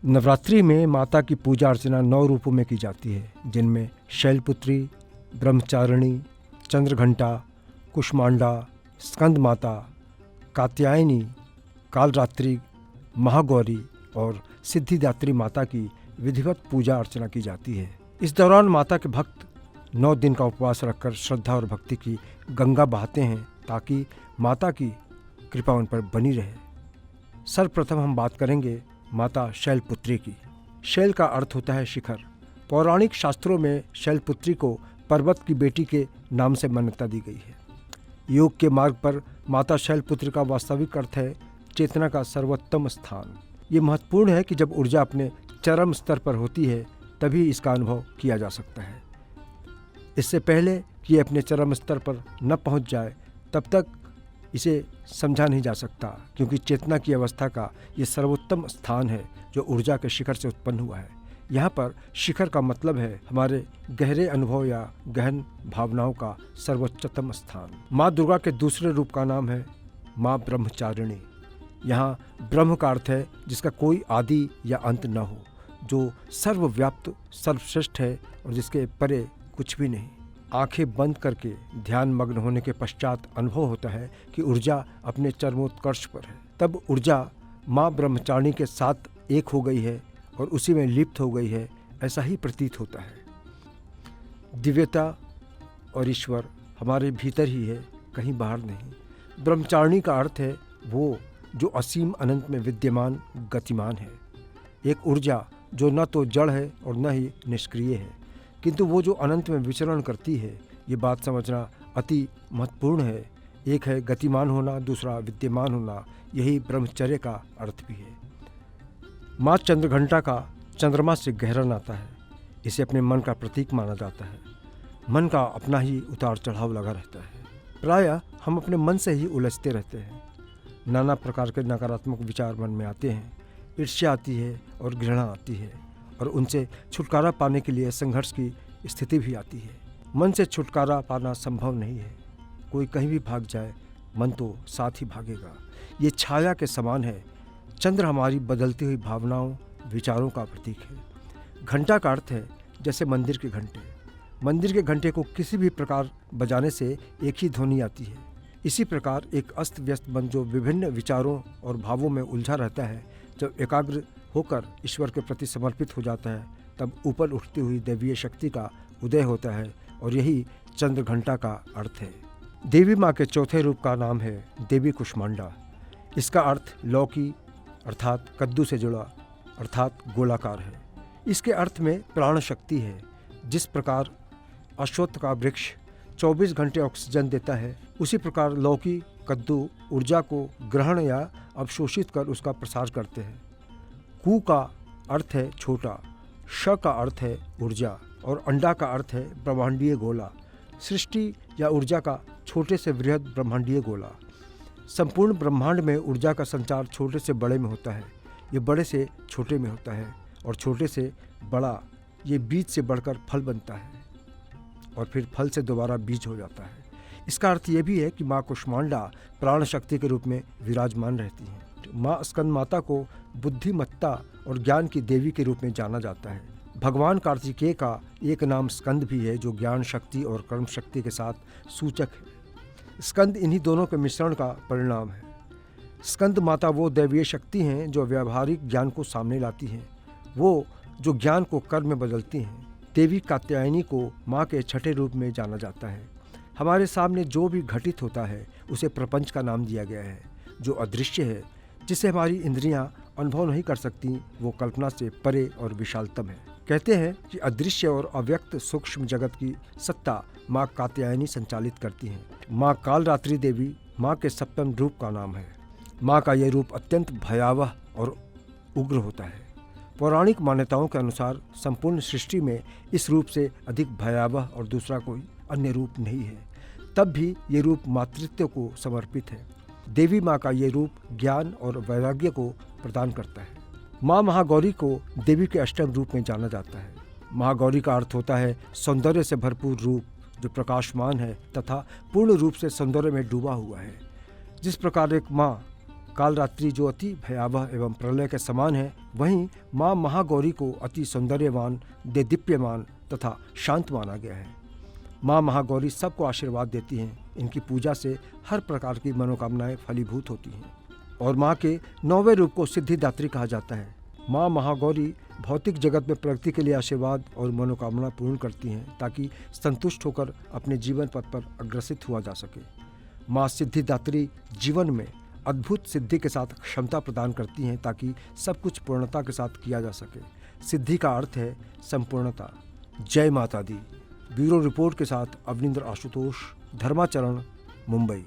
नवरात्रि में माता की पूजा अर्चना 9 रूपों में की जाती है, जिनमें शैलपुत्री, ब्रह्मचारिणी, चंद्रघंटा, कुष्मांडा, स्कंद माता, कात्यायनी, कालरात्रि, महागौरी और सिद्धिदात्री माता की विधिवत पूजा अर्चना की जाती है। इस दौरान माता के भक्त 9 दिन का उपवास रखकर श्रद्धा और भक्ति की गंगा बहाते हैं ताकि माता की कृपा उन पर बनी रहे। सर्वप्रथम हम बात करेंगे माता शैलपुत्री की। शैल का अर्थ होता है शिखर। पौराणिक शास्त्रों में शैलपुत्री को पर्वत की बेटी के नाम से मान्यता दी गई है। योग के मार्ग पर माता शैलपुत्री का वास्तविक अर्थ है चेतना का सर्वोत्तम स्थान। ये महत्वपूर्ण है कि जब ऊर्जा अपने चरम स्तर पर होती है तभी इसका अनुभव किया जा सकता है। इससे पहले कि ये अपने चरम स्तर पर न पहुंच जाए तब तक इसे समझा नहीं जा सकता, क्योंकि चेतना की अवस्था का ये सर्वोत्तम स्थान है जो ऊर्जा के शिखर से उत्पन्न हुआ है। यहाँ पर शिखर का मतलब है हमारे गहरे अनुभव या गहन भावनाओं का सर्वोच्चतम स्थान। माँ दुर्गा के दूसरे रूप का नाम है माँ ब्रह्मचारिणी। यहाँ ब्रह्म का अर्थ है जिसका कोई आदि या अंत न हो, जो सर्वव्याप्त सर्वश्रेष्ठ है और जिसके परे कुछ भी नहीं। आंखें बंद करके ध्यान मग्न होने के पश्चात अनुभव होता है कि ऊर्जा अपने चरमोत्कर्ष पर है। तब ऊर्जा माँ ब्रह्मचारिणी के साथ एक हो गई है और उसी में लिप्त हो गई है, ऐसा ही प्रतीत होता है। दिव्यता और ईश्वर हमारे भीतर ही है, कहीं बाहर नहीं। ब्रह्मचारिणी का अर्थ है वो जो असीम अनंत में विद्यमान गतिमान है। एक ऊर्जा जो न तो जड़ है और न ही निष्क्रिय है, किंतु वो जो अनंत में विचरण करती है। ये बात समझना अति महत्वपूर्ण है। एक है गतिमान होना, दूसरा विद्यमान होना। यही ब्रह्मचर्य का अर्थ भी है। माँ चंद्रघंटा का चंद्रमा से गहरा नाता है। इसे अपने मन का प्रतीक माना जाता है। मन का अपना ही उतार चढ़ाव लगा रहता है। प्रायः हम अपने मन से ही उलझते रहते हैं। नाना प्रकार के नकारात्मक विचार मन में आते हैं। ईर्ष्या आती है और घृणा आती है और उनसे छुटकारा पाने के लिए संघर्ष की स्थिति भी आती है। मन से छुटकारा पाना संभव नहीं है। कोई कहीं भी भाग जाए, मन तो साथ ही भागेगा। ये छाया के समान है। चंद्र हमारी बदलती हुई भावनाओं, विचारों का प्रतीक है। घंटा का अर्थ है जैसे मंदिर के घंटे। मंदिर के घंटे को किसी भी प्रकार बजाने से एक ही ध्वनि आती है। इसी प्रकार एक अस्त व्यस्त मन जो विभिन्न विचारों और भावों में उलझा रहता है, जब एकाग्र होकर ईश्वर के प्रति समर्पित हो जाता है, तब ऊपर उठती हुई दैवीय शक्ति का उदय होता है और यही चंद्र घंटा का अर्थ है। देवी माँ के चौथे रूप का नाम है देवी कुष्मांडा। इसका अर्थ लौकी अर्थात कद्दू से जुड़ा अर्थात गोलाकार है। इसके अर्थ में प्राण शक्ति है। जिस प्रकार अश्वत्थ का वृक्ष 24 घंटे ऑक्सीजन देता है, उसी प्रकार लौकी कद्दू ऊर्जा को ग्रहण या अवशोषित कर उसका प्रसार करते हैं। कु का अर्थ है छोटा, श का अर्थ है ऊर्जा और अंडा का अर्थ है ब्रह्मांडीय गोला। सृष्टि या ऊर्जा का छोटे से बृहद ब्रह्मांडीय गोला। संपूर्ण ब्रह्मांड में ऊर्जा का संचार छोटे से बड़े में होता है। ये बड़े से छोटे में होता है और छोटे से बड़ा। ये बीज से बढ़कर फल बनता है और फिर फल से दोबारा बीज हो जाता है। इसका अर्थ ये भी है कि माँ कुष्मांडा प्राण शक्ति के रूप में विराजमान रहती हैं। माँ स्कंद माता को बुद्धिमत्ता और ज्ञान की देवी के रूप में जाना जाता है। भगवान कार्तिकेय का एक नाम स्कंद भी है, जो ज्ञान शक्ति और कर्म शक्ति के साथ सूचक है। स्कंद इन्हीं दोनों के मिश्रण का परिणाम है। स्कंद माता वो दैवीय शक्ति हैं जो व्यावहारिक ज्ञान को सामने लाती हैं, वो जो ज्ञान को कर्म में बदलती हैं। देवी कात्यायनी को माँ के छठे रूप में जाना जाता है। हमारे सामने जो भी घटित होता है उसे प्रपंच का नाम दिया गया है, जो अदृश्य है, जिसे हमारी इंद्रियां अनुभव नहीं कर सकती। वो कल्पना से परे और विशालतम है। कहते हैं कि अदृश्य और अव्यक्त सूक्ष्म जगत की सत्ता माँ कात्यायनी संचालित करती हैं। माँ कालरात्रि देवी माँ के सप्तम रूप का नाम है। माँ का यह रूप अत्यंत भयावह और उग्र होता है। पौराणिक मान्यताओं के अनुसार संपूर्ण सृष्टि में इस रूप से अधिक भयावह और दूसरा कोई अन्य रूप नहीं है। तब भी ये रूप मातृत्व को समर्पित है। देवी माँ का ये रूप ज्ञान और वैराग्य को प्रदान करता है। माँ महागौरी को देवी के अष्टम रूप में जाना जाता है। महागौरी का अर्थ होता है सौंदर्य से भरपूर रूप, जो प्रकाशमान है तथा पूर्ण रूप से सौंदर्य में डूबा हुआ है। जिस प्रकार एक माँ कालरात्रि जो अति भयावह एवं प्रलय के समान है, वहीं माँ महागौरी को अति सौंदर्यवान, देदीप्यमान तथा शांत माना गया है। माँ महागौरी सबको आशीर्वाद देती हैं। इनकी पूजा से हर प्रकार की मनोकामनाएं फलीभूत होती हैं। और माँ के 9वें रूप को सिद्धिदात्री कहा जाता है। माँ महागौरी भौतिक जगत में प्रगति के लिए आशीर्वाद और मनोकामना पूर्ण करती हैं, ताकि संतुष्ट होकर अपने जीवन पथ पर अग्रसित हुआ जा सके। माँ सिद्धिदात्री जीवन में अद्भुत सिद्धि के साथ क्षमता प्रदान करती हैं, ताकि सब कुछ पूर्णता के साथ किया जा सके। सिद्धि का अर्थ है संपूर्णता। जय माता दी। ब्यूरो रिपोर्ट के साथ अवनिंद्र आशुतोष, धर्माचरण, मुंबई।